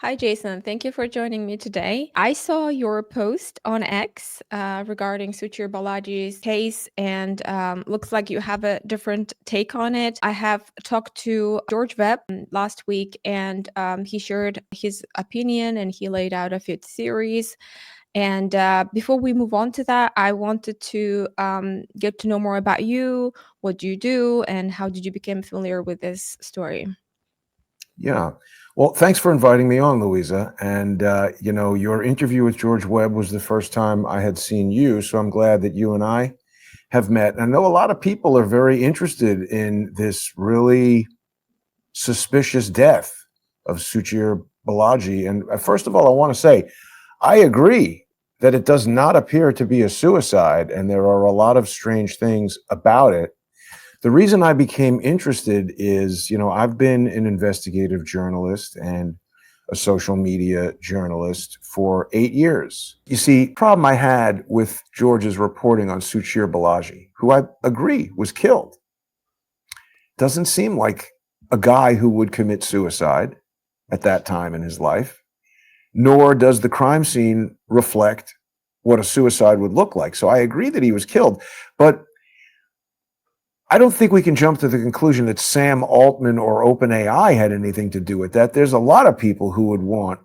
Hi, Jason. Thank you for joining me today. I saw your post on X regarding Suchir Balaji's case, and looks like you have a different take on it. I have talked to George Webb last week, and he shared his opinion and he laid out a few theories. And before we move on to that, I wanted to get to know more about you. What do you do, and how did you become familiar with this story? Yeah. Well, thanks for inviting me on, Louisa. And, your interview with George Webb was the first time I had seen you. So I'm glad that you and I have met. And I know a lot of people are very interested in this really suspicious death of Suchir Balaji. And first of all, I want to say, I agree that it does not appear to be a suicide. And there are a lot of strange things about it. The reason I became interested is, I've been an investigative journalist and a social media journalist for 8 years. You see, the problem I had with George's reporting on Suchir Balaji, who I agree was killed, doesn't seem like a guy who would commit suicide at that time in his life, nor does the crime scene reflect what a suicide would look like. So I agree that he was killed, but I don't think we can jump to the conclusion that Sam Altman or OpenAI had anything to do with that. There's a lot of people who would want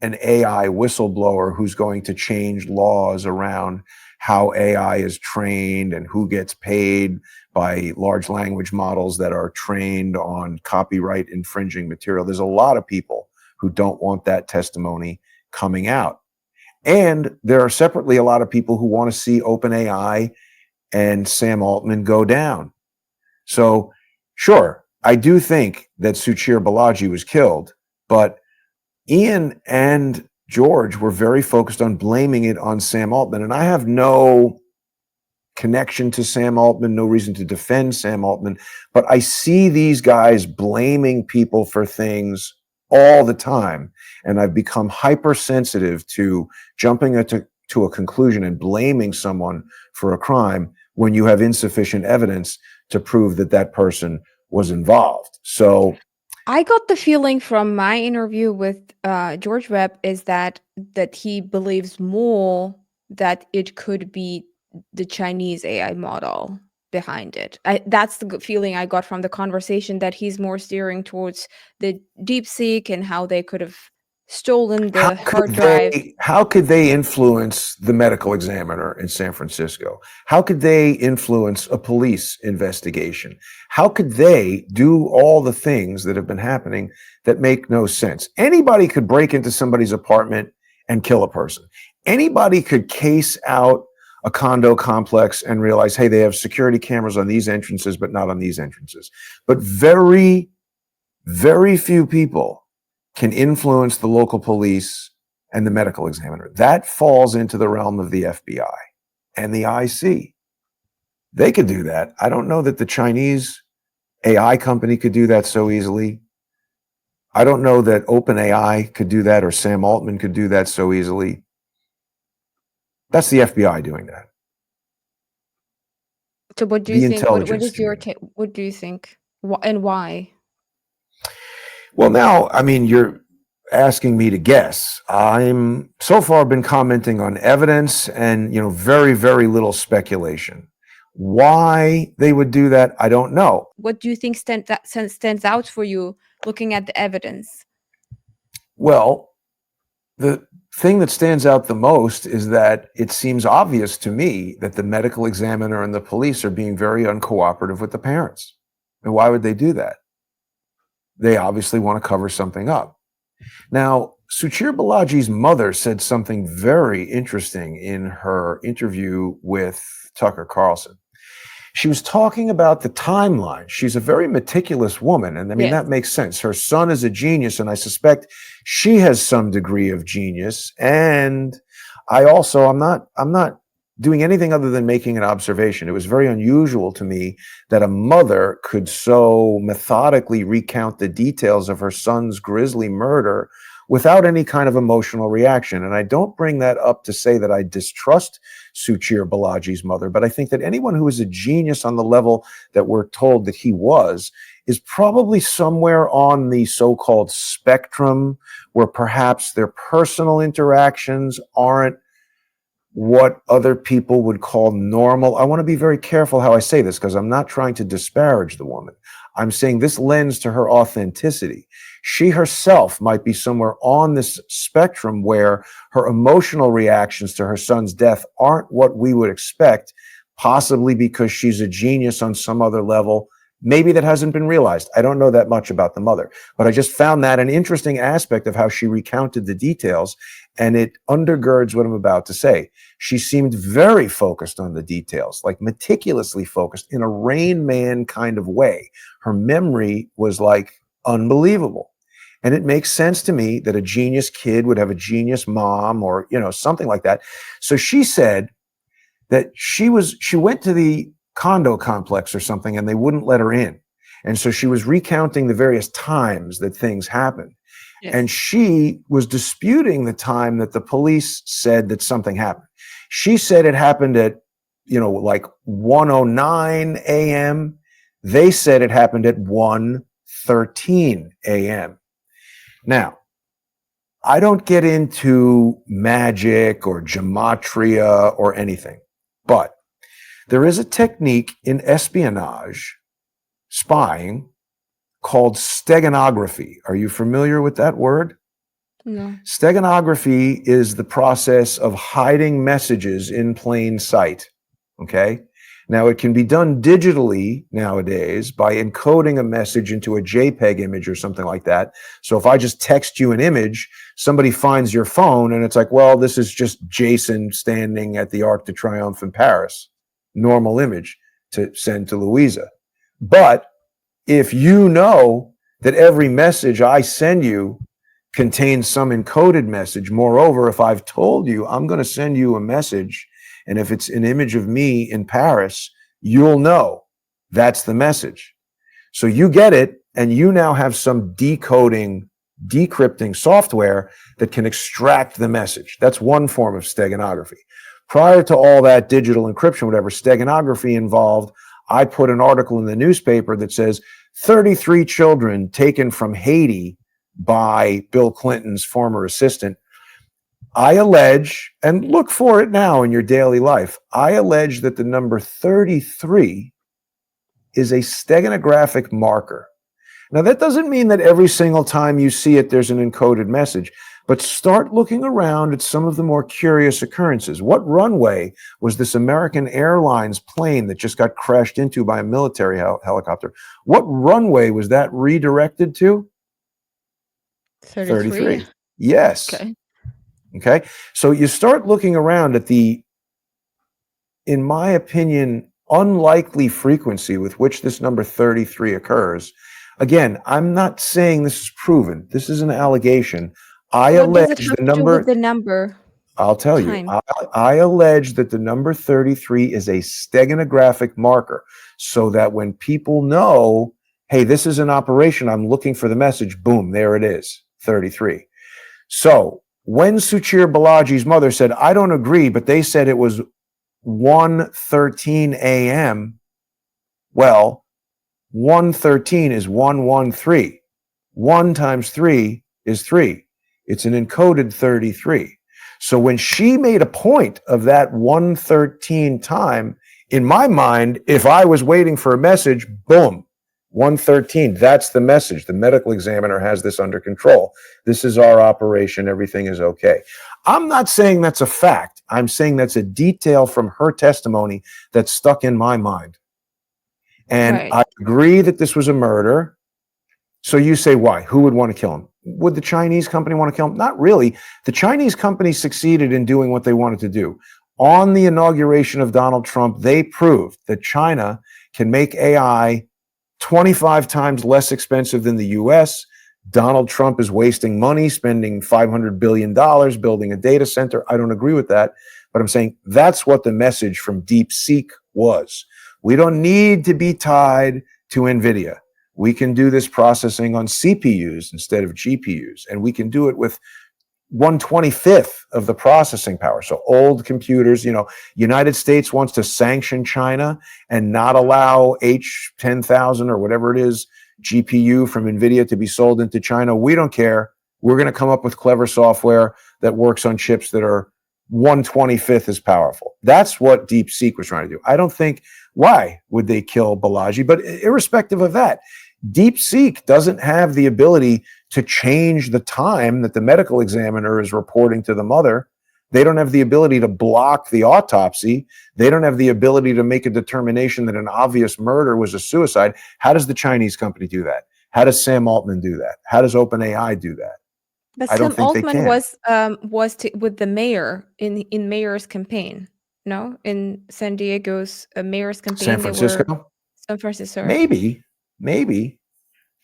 an AI whistleblower who's going to change laws around how AI is trained and who gets paid by large language models that are trained on copyright infringing material. There's a lot of people who don't want that testimony coming out. And there are separately a lot of people who want to see OpenAI and Sam Altman go down. So, sure, I do think that Suchir Balaji was killed, but Ian and George were very focused on blaming it on Sam Altman. And I have no connection to Sam Altman, no reason to defend Sam Altman, but I see these guys blaming people for things all the time. And I've become hypersensitive to jumping to a conclusion and blaming someone for a crime when you have insufficient evidence to prove that that person was involved. So I got the feeling from my interview with George Webb is that he believes more that it could be the Chinese AI model behind it. That's the feeling I got from the conversation, that he's more steering towards the DeepSeek and how they could have stolen the hard drive. How could they influence the medical examiner in San Francisco? How could they influence a police investigation? How could they do all the things that have been happening that make no sense? Anybody could break into somebody's apartment and kill a person. Anybody could case out a condo complex and realize, hey, they have security cameras on these entrances, but not on these entrances. But very, very few people can influence the local police and the medical examiner. That falls into the realm of the FBI and the IC. They could do that. I don't know that the Chinese AI company could do that so easily. I don't know that OpenAI could do that or Sam Altman could do that so easily. That's the FBI doing that. So what do you think? What is your take? What do you think? And why? Well, now, I mean, you're asking me to guess. I'm so far been commenting on evidence and, very, very little speculation. Why they would do that, I don't know. What do you think stands out for you looking at the evidence? Well, the thing that stands out the most is that it seems obvious to me that the medical examiner and the police are being very uncooperative with the parents. And why would they do that? They obviously want to cover something up. Now, Suchir Balaji's mother said something very interesting in her interview with Tucker Carlson. She was talking about the timeline. She's a very meticulous woman, and I mean, that makes sense. Her son is a genius, and I suspect she has some degree of genius. And I'm not doing anything other than making an observation. It was very unusual to me that a mother could so methodically recount the details of her son's grisly murder without any kind of emotional reaction. And I don't bring that up to say that I distrust Suchir Balaji's mother, but I think that anyone who is a genius on the level that we're told that he was is probably somewhere on the so-called spectrum where perhaps their personal interactions aren't what other people would call normal. I want to be very careful how I say this because I'm not trying to disparage the woman. I'm saying this lends to her authenticity. She herself might be somewhere on this spectrum where her emotional reactions to her son's death aren't what we would expect, possibly because she's a genius on some other level. Maybe that hasn't been realized. I don't know that much about the mother, but I just found that an interesting aspect of how she recounted the details, and it undergirds what I'm about to say. She seemed very focused on the details, like meticulously focused in a Rain Man kind of way. Her memory was like unbelievable. And it makes sense to me that a genius kid would have a genius mom or, something like that. So she said that she went to the condo complex or something and they wouldn't let her in. And so she was recounting the various times that things happened. Yes. And she was disputing the time that the police said that something happened. She said it happened at, like 1:09 a.m. They said it happened at 1:13 a.m. Now, I don't get into magic or gematria or anything, but there is a technique in espionage, spying, called steganography. Are you familiar with that word? No. Steganography is the process of hiding messages in plain sight, okay? Now, it can be done digitally nowadays by encoding a message into a JPEG image or something like that. So if I just text you an image, somebody finds your phone and it's like, well, this is just Jason standing at the Arc de Triomphe in Paris. Normal image to send to Louisa. But if you know that every message I send you contains some encoded message, moreover, if I've told you I'm going to send you a message, and if it's an image of me in Paris, you'll know that's the message. So you get it, and you now have some decrypting software that can extract the message. That's one form of steganography. Prior to all that digital encryption, whatever, steganography involved, I put an article in the newspaper that says 33 children taken from Haiti by Bill Clinton's former assistant. I allege, and look for it now in your daily life, I allege that the number 33 is a steganographic marker. Now, that doesn't mean that every single time you see it, there's an encoded message. But start looking around at some of the more curious occurrences. What runway was this American Airlines plane that just got crashed into by a military helicopter? What runway was that redirected to? 33. Yes. Okay. So you start looking around at the, in my opinion, unlikely frequency with which this number 33 occurs. Again, I'm not saying this is proven. This is an allegation. I allege the number. What does it have to do with the number? I'll tell you. I allege that the number 33 is a steganographic marker, so that when people know, hey, this is an operation, I'm looking for the message, boom, there it is, 33. So when Suchir Balaji's mother said, I don't agree, but they said it was 1:13 a.m., well, 1:13 is 113. 1 times 3 is 3. It's an encoded 33. So when she made a point of that 1:13 time, in my mind, if I was waiting for a message, boom, 1:13, that's the message. The medical examiner has this under control. This is our operation. Everything is okay. I'm not saying that's a fact. I'm saying that's a detail from her testimony that's stuck in my mind. And right. I agree that this was a murder. So you say, why? Who would want to kill him? Would the Chinese company want to kill him? Not really. The Chinese company succeeded in doing what they wanted to do. On the inauguration of Donald Trump, they proved that China can make AI 25 times less expensive than the US. Donald Trump is wasting money, spending $500 billion building a data center. I don't agree with that, but I'm saying that's what the message from DeepSeek was. We don't need to be tied to NVIDIA. We can do this processing on CPUs instead of GPUs, and we can do it with 1/25th of the processing power. So old computers, United States wants to sanction China and not allow H10,000 or whatever it is, GPU from NVIDIA to be sold into China. We don't care. We're going to come up with clever software that works on chips that are 1/25th as powerful. That's what DeepSeek was trying to do. I don't think, why would they kill Balaji? But irrespective of that, DeepSeek doesn't have the ability to change the time that the medical examiner is reporting to the mother. They don't have the ability to block the autopsy. They don't have the ability to make a determination that an obvious murder was a suicide. How does the Chinese company do that? How does Sam Altman do that? How does OpenAI do that? But I don't Sam think they Altman can. was with the mayor in mayor's campaign. No, in San Diego's mayor's campaign. San Francisco? They were San Francisco. Maybe.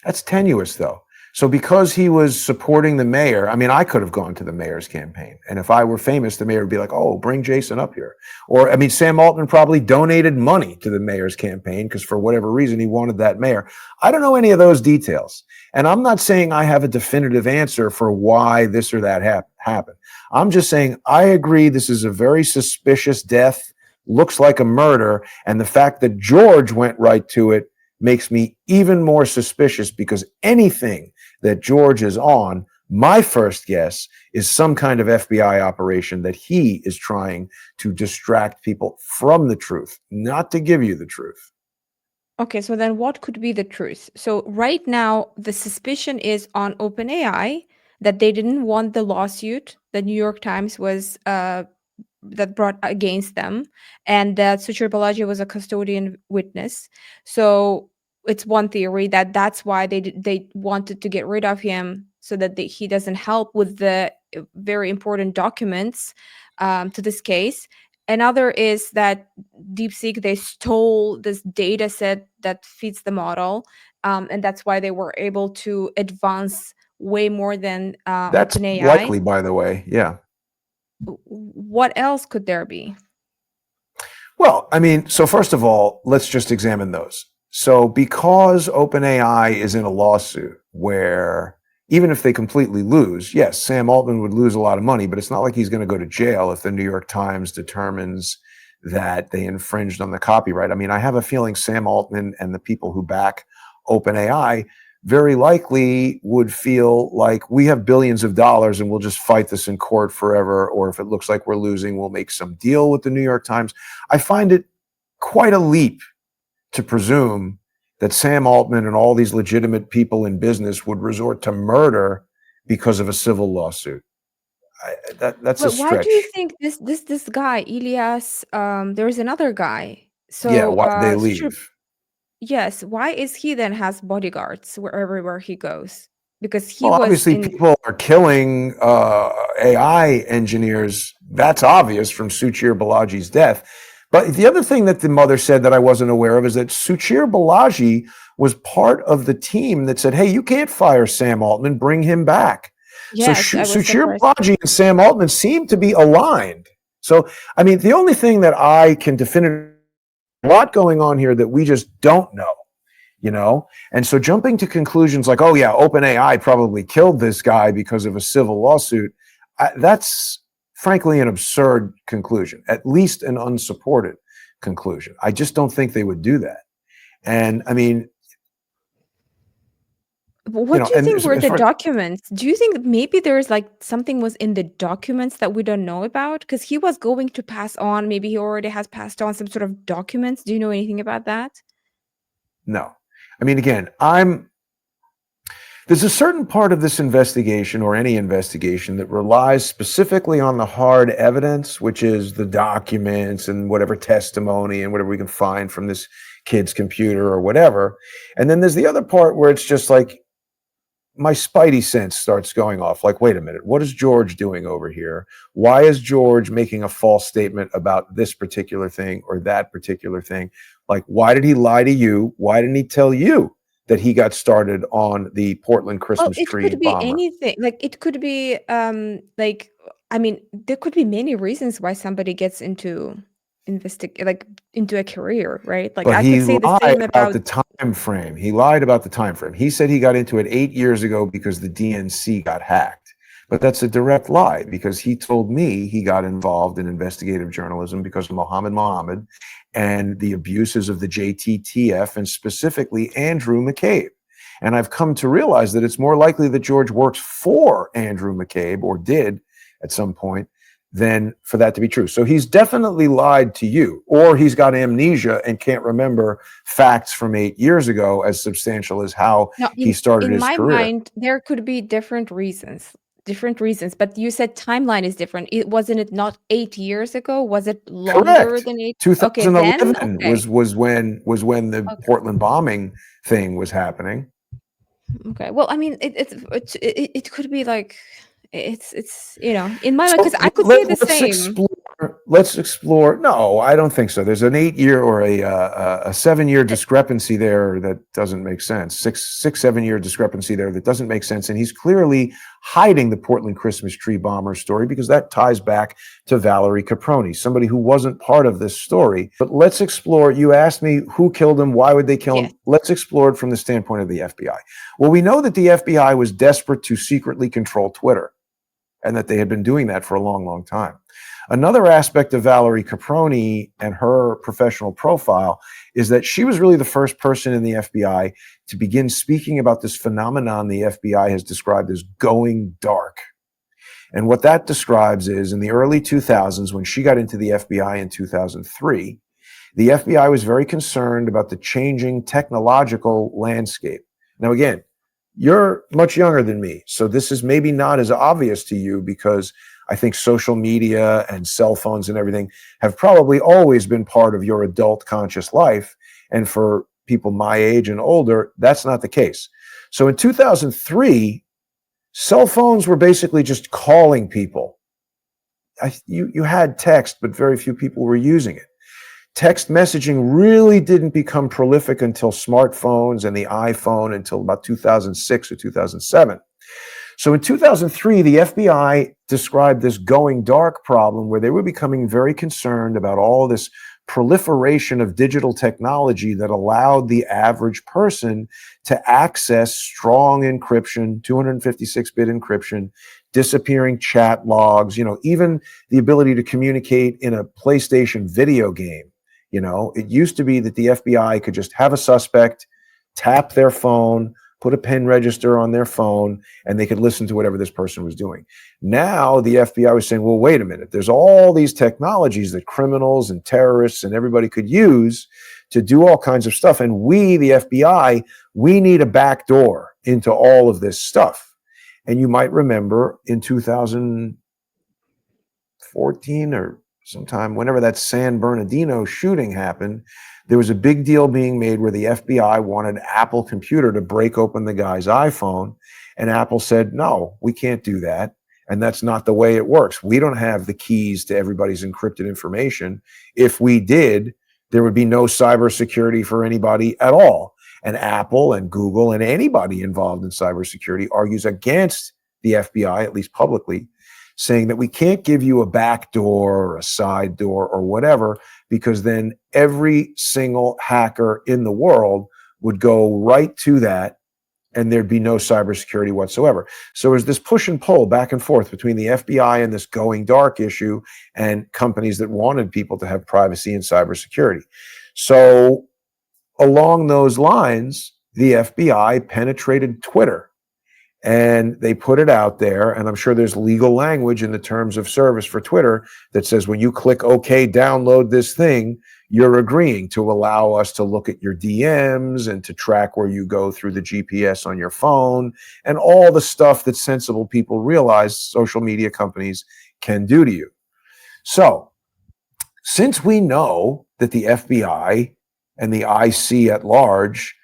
That's tenuous, though. So because he was supporting the mayor, I mean, I could have gone to the mayor's campaign. And if I were famous, the mayor would be like, oh, bring Jason up here. Or, I mean, Sam Altman probably donated money to the mayor's campaign because for whatever reason, he wanted that mayor. I don't know any of those details. And I'm not saying I have a definitive answer for why this or that happened. I'm just saying I agree this is a very suspicious death, looks like a murder. And the fact that George went right to it makes me even more suspicious, because anything that George is on, my first guess is some kind of FBI operation that he is trying to distract people from the truth, not to give you the truth. Okay, so then what could be the truth? So right now, the suspicion is on OpenAI that they didn't want the lawsuit that New York Times was that brought against them, and that Suchir Balaji was a custodian witness. So it's one theory that that's why they wanted to get rid of him, so that he doesn't help with the very important documents to this case. Another is that DeepSeek, they stole this data set that feeds the model, and that's why they were able to advance way more than That's OpenAI. likely, by the way. Yeah. What else could there be? Well, I mean, so first of all, let's just examine those. So because OpenAI is in a lawsuit where even if they completely lose, yes, Sam Altman would lose a lot of money, but it's not like he's going to go to jail if the New York Times determines that they infringed on the copyright. I mean, I have a feeling Sam Altman and the people who back OpenAI very likely would feel like we have billions of dollars and we'll just fight this in court forever. Or if it looks like we're losing, we'll make some deal with the New York Times. I find it quite a leap to presume that Sam Altman and all these legitimate people in business would resort to murder because of a civil lawsuit. That's a But why stretch. do you think this guy, Elias, there's another guy. So Yeah, why they Suchir, leave. yes, why is he then has bodyguards everywhere he goes? Because he Well, was obviously, in people are killing AI engineers. That's obvious from Suchir Balaji's death. But the other thing that the mother said that I wasn't aware of is that Suchir Balaji was part of the team that said, hey, you can't fire Sam Altman, bring him back. yes, So I was Suchir surprised. Balaji and Sam Altman seem to be aligned. So, I mean, the only thing that I can definitively, a lot going on here that we just don't know. And so jumping to conclusions like, oh yeah, OpenAI probably killed this guy because of a civil lawsuit, that's frankly an absurd conclusion, at least an unsupported conclusion. I just don't think they would do that. And I mean, What do you think were the documents? Do you think maybe there's like something was in the documents that we don't know about? Because he was going to pass on, maybe he already has passed on some sort of documents. Do you know anything about that? No. I mean, again, there's a certain part of this investigation or any investigation that relies specifically on the hard evidence, which is the documents and whatever testimony and whatever we can find from this kid's computer or whatever. And then there's the other part where it's just like my spidey sense starts going off. Like, wait a minute, what is George doing over here? Why is George making a false statement about this particular thing or that particular thing? Like, why did he lie to you? Why didn't he tell you that he got started on the Portland Christmas It tree could be bomber? anything. Like it could be like, I mean, there could be many reasons why somebody gets into into a career, right? Like But I he could say the lied same about about the time time frame. He lied about the time frame. He said he got into it 8 years ago because the DNC got hacked. But that's a direct lie, because he told me he got involved in investigative journalism because of Mohammed and the abuses of the JTTF, and specifically Andrew McCabe. And I've come to realize that it's more likely that George works for Andrew McCabe, or did at some point, than for that to be true. So he's definitely lied to you, or he's got amnesia and can't remember facts from 8 years ago as substantial as how No, he started in his my career. mind, there could be different reasons. But you said timeline is different. Wasn't it not 8 years ago? Was it longer Correct. than 8? Okay, then 2011 okay. was when the Okay. Portland bombing thing was happening. Okay. Well, I mean, it could be like it's in my mind, because I could say the same. Let's explore. No, I don't think so. There's an 8-year or a 7-year discrepancy there that doesn't make sense. 7-year discrepancy there that doesn't make sense. And he's clearly hiding the Portland Christmas tree bomber story, because that ties back to Valerie Caproni, somebody who wasn't part of this story. But let's explore. You asked me who killed him, why would they kill him? Yes. Let's explore it from the standpoint of the FBI. Well, we know that the FBI was desperate to secretly control Twitter, and that they had been doing that for a long, long time. Another aspect of Valerie Caproni and her professional profile is that she was really the first person in the FBI to begin speaking about this phenomenon the FBI has described as going dark. And what that describes is, in the early 2000s, when she got into the FBI in 2003, the FBI was very concerned about the changing technological landscape. Now, again, you're much younger than me, so this is maybe not as obvious to you, because I think social media and cell phones and everything have probably always been part of your adult conscious life. And for people my age and older, that's not the case. So in 2003, cell phones were basically just calling people. You had text, but very few people were using it. Text messaging really didn't become prolific until smartphones and the iPhone, until about 2006 or 2007. So in 2003, the FBI described this going dark problem, where they were becoming very concerned about all this proliferation of digital technology that allowed the average person to access strong encryption, 256-bit encryption, disappearing chat logs, even the ability to communicate in a PlayStation video game. It used to be that the FBI could just have a suspect, tap their phone, put a pen register on their phone, and they could listen to whatever this person was doing. Now the FBI was saying, well, wait a minute, there's all these technologies that criminals and terrorists and everybody could use to do all kinds of stuff. And we, the FBI, we need a back door into all of this stuff. And you might remember in 2014 or sometime, whenever that San Bernardino shooting happened, there was a big deal being made where the FBI wanted Apple Computer to break open the guy's iPhone. And Apple said, no, we can't do that. And that's not the way it works. We don't have the keys to everybody's encrypted information. If we did, there would be no cybersecurity for anybody at all. And Apple and Google and anybody involved in cybersecurity argues against the FBI, at least publicly, saying that we can't give you a back door or a side door or whatever, because then every single hacker in the world would go right to that and there'd be no cybersecurity whatsoever. So there's this push and pull back and forth between the FBI and this going dark issue and companies that wanted people to have privacy and cybersecurity. So along those lines, the FBI penetrated Twitter. And they put it out there, and I'm sure there's legal language in the terms of service for Twitter that says when you click OK, download this thing, you're agreeing to allow us to look at your DMs and to track where you go through the GPS on your phone and all the stuff that sensible people realize social media companies can do to you. So since we know that the FBI and the IC at large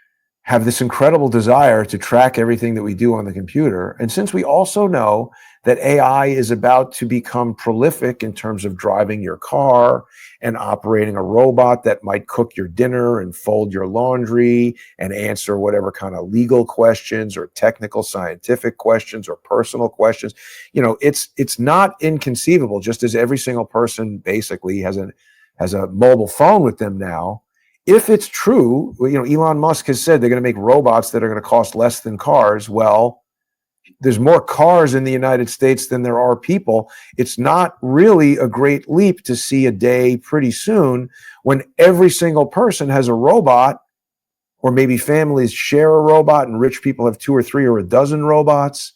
have this incredible desire to track everything that we do on the computer, and since we also know that AI is about to become prolific in terms of driving your car and operating a robot that might cook your dinner and fold your laundry and answer whatever kind of legal questions or technical scientific questions or personal questions, it's not inconceivable, just as every single person basically has a mobile phone with them now. if it's true, Elon Musk has said they're going to make robots that are going to cost less than cars. Well, there's more cars in the United States than there are people. It's not really a great leap to see a day pretty soon when every single person has a robot, or maybe families share a robot and rich people have 2 or 3 or a dozen robots.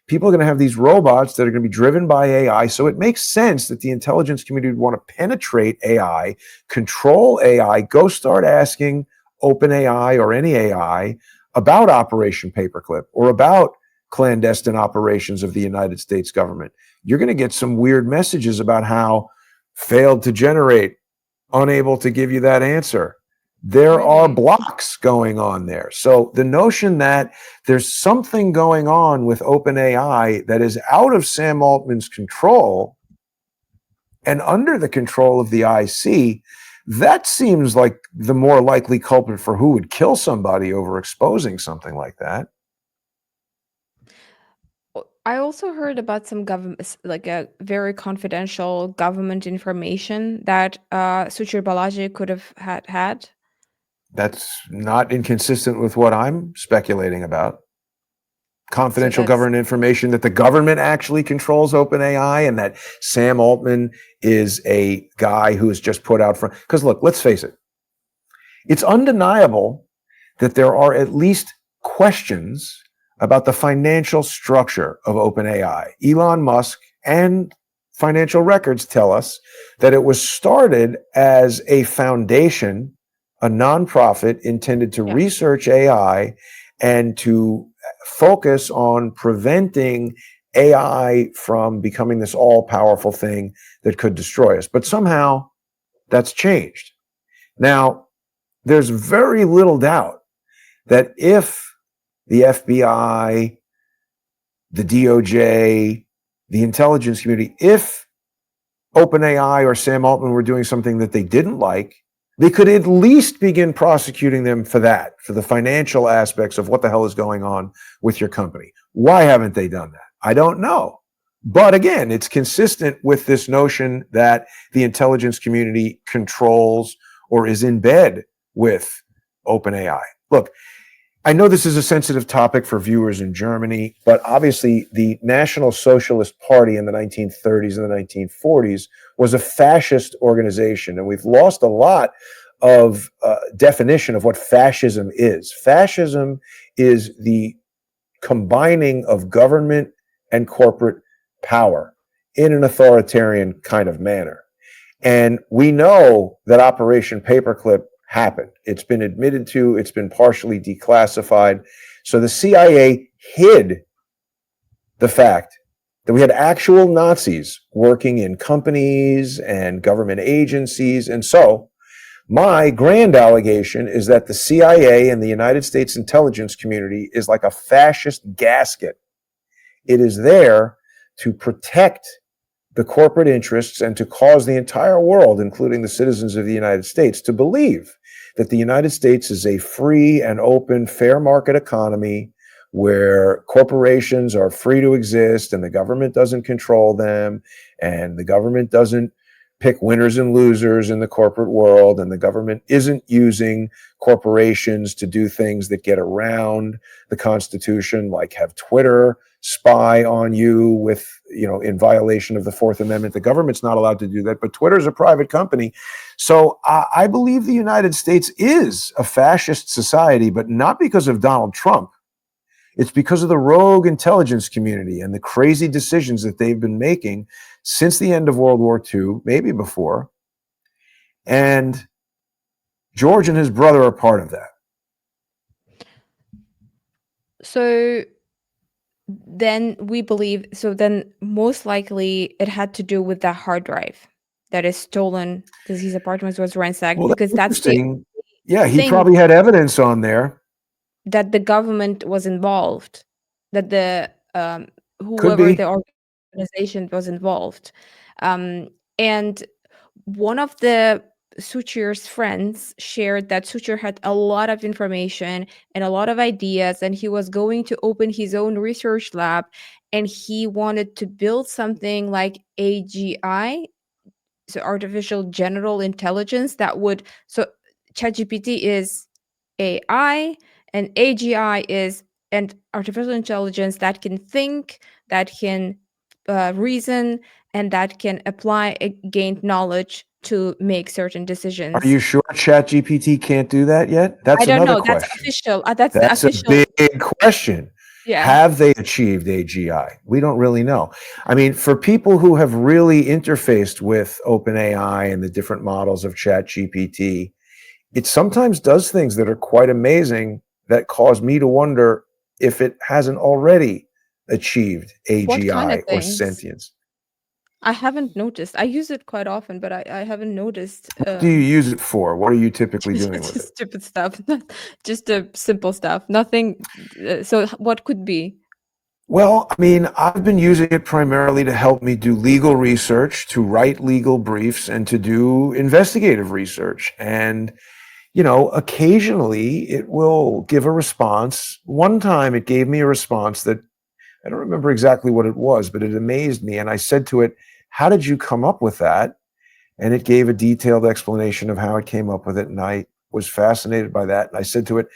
People are going to have these robots that are going to be driven by AI. So it makes sense that the intelligence community would want to penetrate AI, control AI, go start asking OpenAI or any AI about Operation Paperclip or about clandestine operations of the United States government. You're going to get some weird messages about how failed to generate, unable to give you that answer. There are blocks going on there. So the notion that there's something going on with OpenAI that is out of Sam Altman's control and under the control of the IC, that seems like the more likely culprit for who would kill somebody over exposing something like that. I also heard about some government, like a very confidential government information that Suchir Balaji could have had. That's not inconsistent with what I'm speculating about. Confidential So government information that the government actually controls OpenAI and that Sam Altman is a guy who is just put out front. Because look, let's face it. It's undeniable that there are at least questions about the financial structure of OpenAI. Elon Musk and financial records tell us that it was started as a foundation, a nonprofit intended to research AI and to focus on preventing AI from becoming this all-powerful thing that could destroy us. But somehow that's changed. Now, there's very little doubt that if the FBI, the DOJ, the intelligence community, if OpenAI or Sam Altman were doing something that they didn't like, they could at least begin prosecuting them for that, for the financial aspects of what the hell is going on with your company. Why haven't they done that? I don't know. But again, it's consistent with this notion that the intelligence community controls or is in bed with OpenAI. Look, I know this is a sensitive topic for viewers in Germany, but obviously the National Socialist Party in the 1930s and the 1940s was a fascist organization, and we've lost a lot of definition of what fascism is. Fascism is the combining of government and corporate power in an authoritarian kind of manner. And we know that Operation Paperclip happened. It's been admitted to, it's been partially declassified. So the CIA hid the fact that we had actual Nazis working in companies and government agencies. And so my grand allegation is that the CIA and the United States intelligence community is like a fascist gasket. It is there to protect the corporate interests and to cause the entire world, including the citizens of the United States, to believe that the United States is a free and open, fair market economy where corporations are free to exist and the government doesn't control them and the government doesn't pick winners and losers in the corporate world, and the government isn't using corporations to do things that get around the Constitution, like have Twitter spy on you with, in violation of the Fourth Amendment. The government's not allowed to do that, but Twitter's a private company. So I believe the United States is a fascist society, but not because of Donald Trump. It's because of the rogue intelligence community and the crazy decisions that they've been making since the end of World War II, maybe before. And George and his brother are part of that. So then most likely it had to do with that hard drive that is stolen because his apartment was ransacked. Well, because that's the he probably had evidence on there that the government was involved, that the whoever the organization was involved. And one of the Suchir's friends shared that Suchir had a lot of information and a lot of ideas, and he was going to open his own research lab, and he wanted to build something like AGI, so artificial general intelligence, that would ChatGPT is AI and AGI is an artificial intelligence that can think, that can reason, and that can apply gained knowledge to make certain Are decisions. you sure ChatGPT can't do that yet? I That's don't another know. That's question. official. That's the That's a official. big question. Yeah. Have they achieved AGI? We don't really know. I mean, for people who have really interfaced with OpenAI and the different models of ChatGPT, it sometimes does things that are quite amazing that cause me to wonder if it hasn't already achieved What kind of AGI or things? sentience. I haven't noticed. I use it quite often, but I haven't noticed. What do you use it for? What are you typically doing with it? Just stupid stuff, just the simple stuff. Nothing. So what could be? Well, I mean, I've been using it primarily to help me do legal research, to write legal briefs, and to do investigative research. And, occasionally it will give a response. One time it gave me a response that I don't remember exactly what it was, but it amazed me. And I said to it, "How did you come up with that?" And it gave a detailed explanation of how it came up with it. And I was fascinated by that. And I said to it,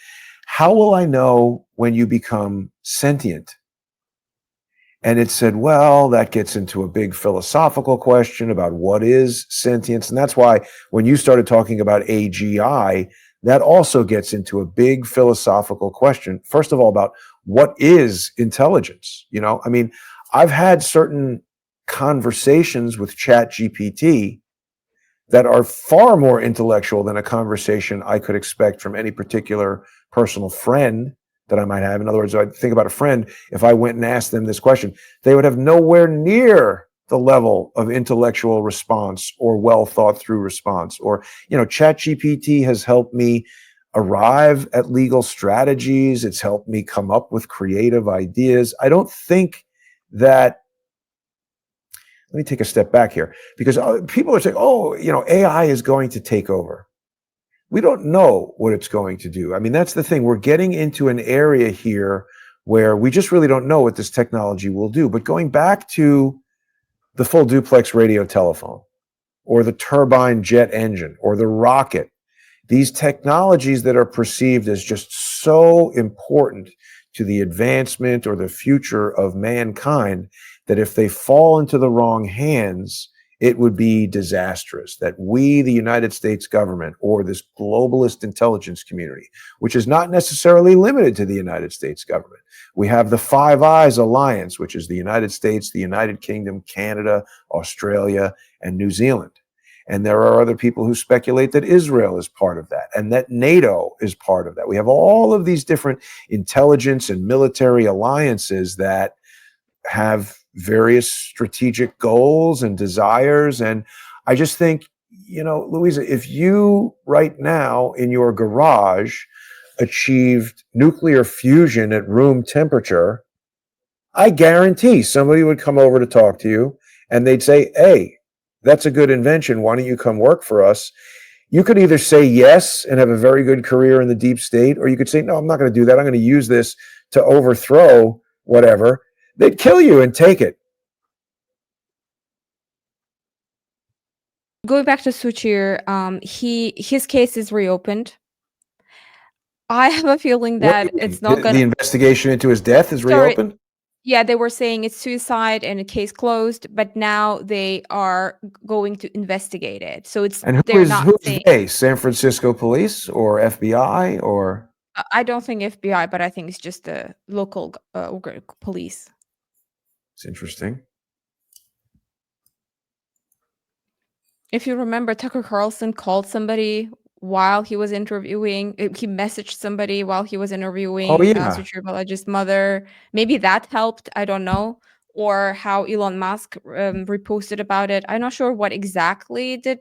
"How will I know when you become sentient?" And it said, well, that gets into a big philosophical question about what is sentience. And that's why when you started talking about AGI, that also gets into a big philosophical question. First of all, about what is intelligence? I mean, I've had certain conversations with ChatGPT that are far more intellectual than a conversation I could expect from any particular personal friend that I might have. In other words, I think about a friend, if I went and asked them this question, they would have nowhere near the level of intellectual response or well thought through response. Or, ChatGPT has helped me arrive at legal strategies. It's helped me come up with creative ideas. I don't think that, let me take a step back here, because people are saying, oh, AI is going to take over. We don't know what it's going to do. I mean, that's the thing. We're getting into an area here where we just really don't know what this technology will do. But going back to the full duplex radio telephone, or the turbine jet engine, or the rocket, these technologies that are perceived as just so important to the advancement or the future of mankind, that if they fall into the wrong hands, it would be disastrous. That we, the United States government, or this globalist intelligence community, which is not necessarily limited to the United States government. We have the Five Eyes Alliance, which is the United States, the United Kingdom, Canada, Australia, and New Zealand. And there are other people who speculate that Israel is part of that and that NATO is part of that. We have all of these different intelligence and military alliances that have various strategic goals and desires. And I just think, Louisa, if you right now in your garage achieved nuclear fusion at room temperature, I guarantee somebody would come over to talk to you and they'd say, hey, that's a good invention. Why don't you come work for us? You could either say yes and have a very good career in the deep state, or you could say, no, I'm not going to do that. I'm going to use this to overthrow whatever. They'd kill you and take it. Going back to Suchir, his case is reopened. I have a feeling that it's not The investigation into his death is reopened? Yeah, they were saying it's suicide and a case closed, but now they are going to investigate it. So And they're not who's saying. they? San Francisco police or FBI or? I don't think FBI, but I think it's just the local police. It's interesting. If you remember, Tucker Carlson called somebody while he was interviewing. He messaged somebody while he was interviewing Suchir Balaji's mother. Maybe that helped. I don't know. Or how Elon Musk reposted about it. I'm not sure what exactly did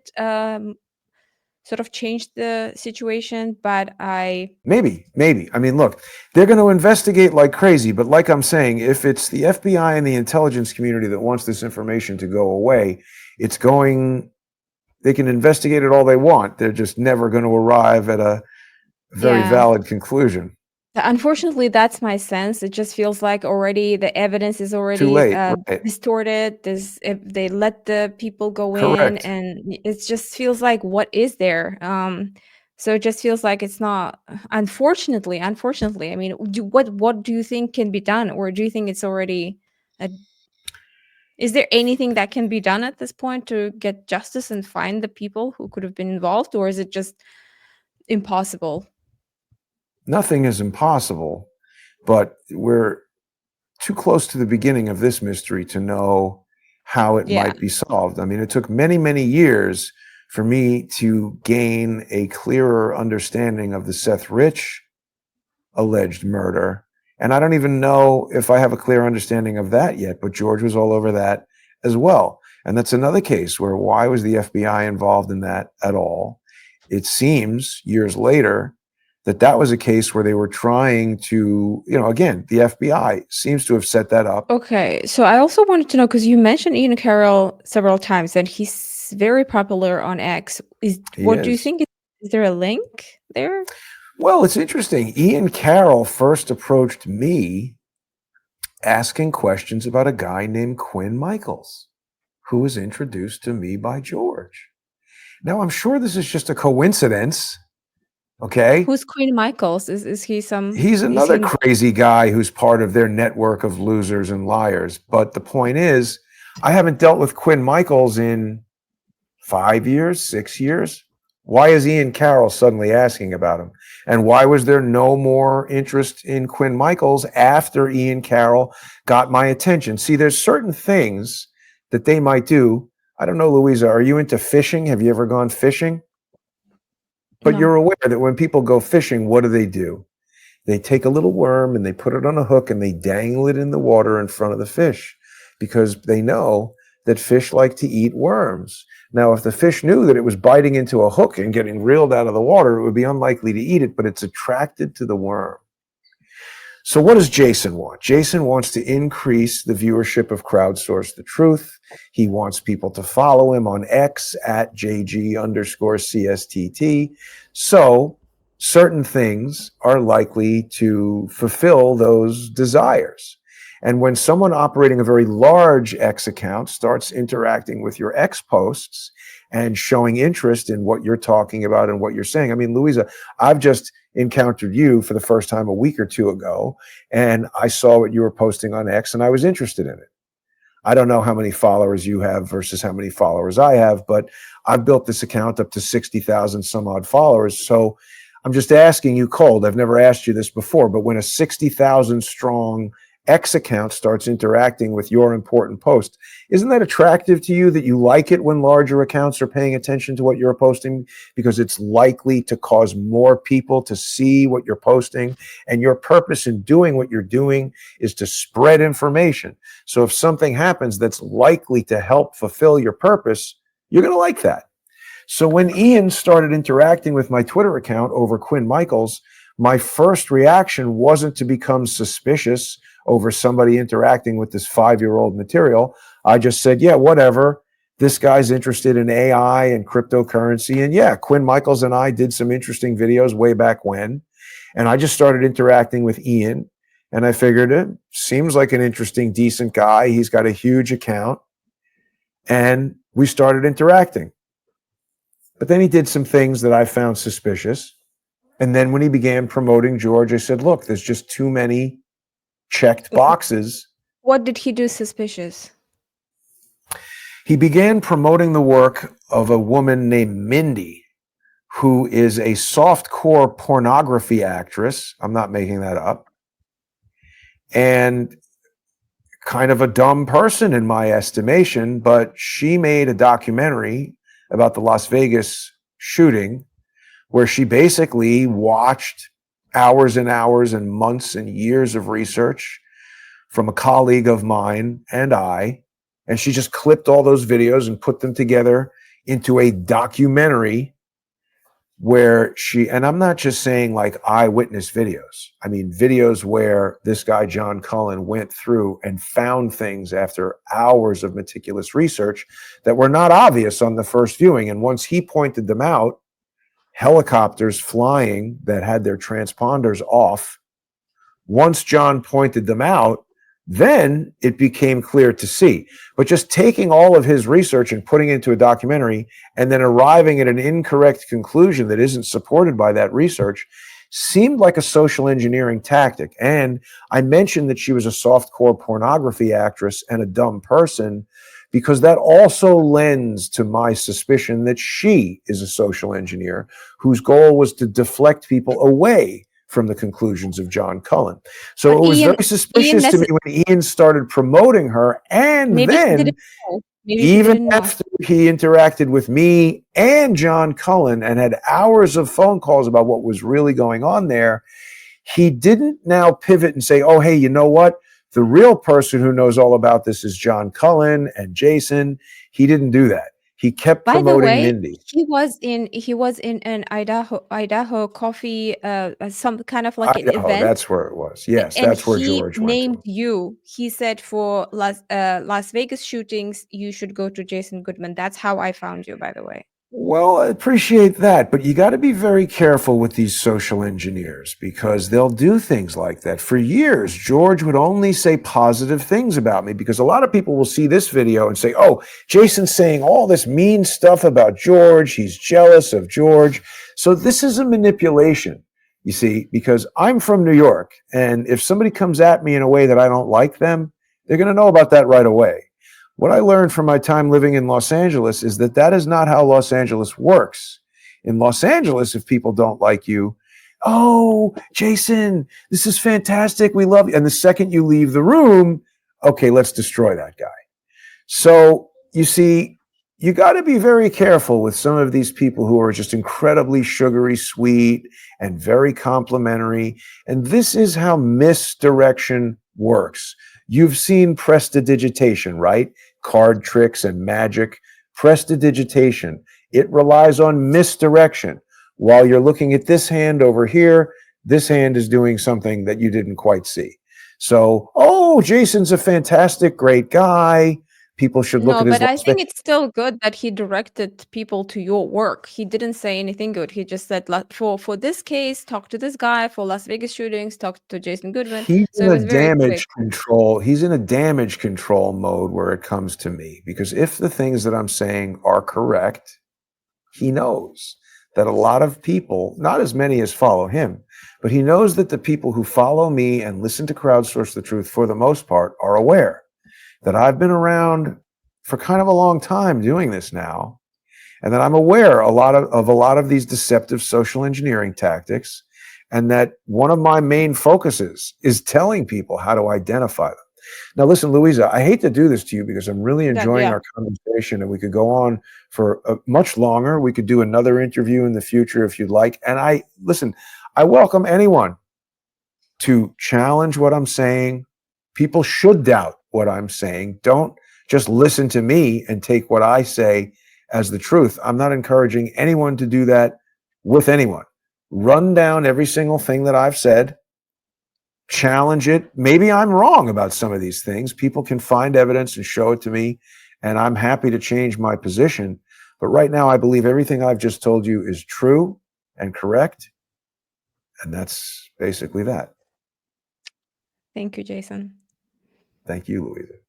sort of change the situation, but Maybe. I mean, look, they're going to investigate like crazy, but like I'm saying, if it's the FBI and the intelligence community that wants this information to go away, they can investigate it all they want. They're just never going to arrive at a very valid conclusion. Unfortunately, that's my sense. It just feels like already the evidence is already too late. Right. Distorted. If they let the people go Correct. in, and it just feels like, what is there? So it just feels like it's not, unfortunately, I mean, what do you think can be done? Or do you think it's already a, is there anything that can be done at this point to get justice and find the people who could have been involved, or is it just impossible? Nothing is impossible, but we're too close to the beginning of this mystery to know how it Yeah. might be solved. I mean, it took many, many years for me to gain a clearer understanding of the Seth Rich alleged murder. And I don't even know if I have a clear understanding of that yet, but George was all over that as well. And that's another case where why was the FBI involved in that at all? It seems years later that that was a case where they were trying to, again, the FBI seems to have set that up. Okay, so I also wanted to know, because you mentioned Ian Carroll several times, and he's very popular on X. What do you think? Is there a link there? Well, it's interesting. Ian Carroll first approached me asking questions about a guy named Quinn Michaels, who was introduced to me by George. Now, I'm sure this is just a coincidence. Okay. Who's Quinn Michaels? Is he some? He's another crazy guy who's part of their network of losers and liars. But the point is, I haven't dealt with Quinn Michaels in 5 years, 6 years. Why is Ian Carroll suddenly asking about him? And why was there no more interest in Quinn Michaels after Ian Carroll got my attention? See, there's certain things that they might do. I don't know, Louisa, are you into fishing? Have you ever gone fishing? But No. You're aware that when people go fishing, what do? They take a little worm and they put it on a hook and they dangle it in the water in front of the fish because they know that fish like to eat worms. Now, if the fish knew that it was biting into a hook and getting reeled out of the water, it would be unlikely to eat it, but it's attracted to the worm. So what does Jason want? Jason wants to increase the viewership of Crowdsource the Truth. He wants people to follow him on X at JG_CSTT. So certain things are likely to fulfill those desires. And when someone operating a very large X account starts interacting with your X posts and showing interest in what you're talking about and what you're saying. I mean, Louisa, I've just encountered you for the first time a week or two ago, and I saw what you were posting on X and I was interested in it. I don't know how many followers you have versus how many followers I have, but I've built this account up to 60,000 some odd followers. So I'm just asking you cold. I've never asked you this before, but when a 60,000 strong X account starts interacting with your important post, isn't that attractive to you, that you like it when larger accounts are paying attention to what you're posting because it's likely to cause more people to see what you're posting, and your purpose in doing what you're doing is to spread information. So if something happens that's likely to help fulfill your purpose, you're going to like that. So when Ian started interacting with my Twitter account over Quinn Michaels, my first reaction wasn't to become suspicious over somebody interacting with this 5-year-old material. I just said, yeah, whatever. This guy's interested in AI and cryptocurrency. And yeah, Quinn Michaels and I did some interesting videos way back when. And I just started interacting with Ian. And I figured it seems like an interesting, decent guy. He's got a huge account. And we started interacting. But then he did some things that I found suspicious. And then when he began promoting George, I said, look, there's just too many checked boxes. What did he do suspicious? He began promoting the work of a woman named Mindy, who is a softcore pornography actress. I'm not making that up. And kind of a dumb person in my estimation, but she made a documentary about the Las Vegas shooting where she basically watched hours and hours and months and years of research from a colleague of mine and I, and she just clipped all those videos and put them together into a documentary where she, and I'm not just saying like eyewitness videos. I mean, videos where this guy, John Cullen, went through and found things after hours of meticulous research that were not obvious on the first viewing. And once he pointed them out, helicopters flying that had their transponders off, once John pointed them out, Then it became clear to see. But just taking all of his research and putting it into a documentary and then arriving at an incorrect conclusion that isn't supported by that research seemed like a social engineering tactic. And I mentioned that she was a softcore pornography actress and a dumb person because that also lends to my suspicion that she is a social engineer whose goal was to deflect people away from the conclusions of John Cullen. So But it was Ian, very suspicious to me when Ian started promoting her. And maybe she then, didn't know. Maybe she even didn't know. after he interacted with me and John Cullen and had hours of phone calls about what was really going on there, he didn't now pivot and say, oh, hey, you know what? The real person who knows all about this is John Cullen and Jason. He didn't do that. He kept By the promoting way, Mindy. he was in an Idaho coffee, some kind of like an Idaho, event, that's where it was. Yes, and that's where he George went named to. you. He said for Las Vegas shootings, you should go to Jason Goodman. That's how I found you, by the way. Well, I appreciate that, but you got to be very careful with these social engineers because they'll do things like that. For years, George would only say positive things about me because a lot of people will see this video and say, oh, Jason's saying all this mean stuff about George. He's jealous of George. So this is a manipulation, you see, because I'm from New York. And if somebody comes at me in a way that I don't like them, they're going to know about that right away. What I learned from my time living in Los Angeles is that that is not how Los Angeles works. In Los Angeles, if people don't like you, oh, Jason, this is fantastic. We love you. And the second you leave the room, okay, let's destroy that guy. So you see, you got to be very careful with some of these people who are just incredibly sugary sweet and very complimentary. And this is how misdirection works. You've seen prestidigitation, right? Card tricks and magic. Prestidigitation. It relies on misdirection. While you're looking at this hand over here, this hand is doing something that you didn't quite see. So, oh, Jason's a fantastic, great guy. People should look No, at his but I Las think Vegas. it's still good that he directed people to your work. He didn't say anything good. He just said, for this case, talk to this guy. For Las Vegas shootings, talk to Jason Goodman. He's So in it a was very damage quick. control. He's in a damage control mode where it comes to me because if the things that I'm saying are correct, he knows that a lot of people, not as many as follow him, but he knows that the people who follow me and listen to Crowdsource the Truth for the most part are aware that I've been around for kind of a long time doing this now, and that I'm aware a lot of these deceptive social engineering tactics, and that one of my main focuses is telling people how to identify them. Now, listen, Louisa, I hate to do this to you because I'm really enjoying Yeah. our conversation, and we could go on for much longer. We could do another interview in the future if you'd like. And I welcome anyone to challenge what I'm saying. People should doubt what I'm saying. Don't just listen to me and take what I say as the truth. I'm not encouraging anyone to do that with anyone. Run down every single thing that I've said, challenge it. Maybe I'm wrong about some of these things. People can find evidence and show it to me, and I'm happy to change my position. But right now, I believe everything I've just told you is true and correct. And that's basically that. Thank you, Jason. Thank you, Louisa.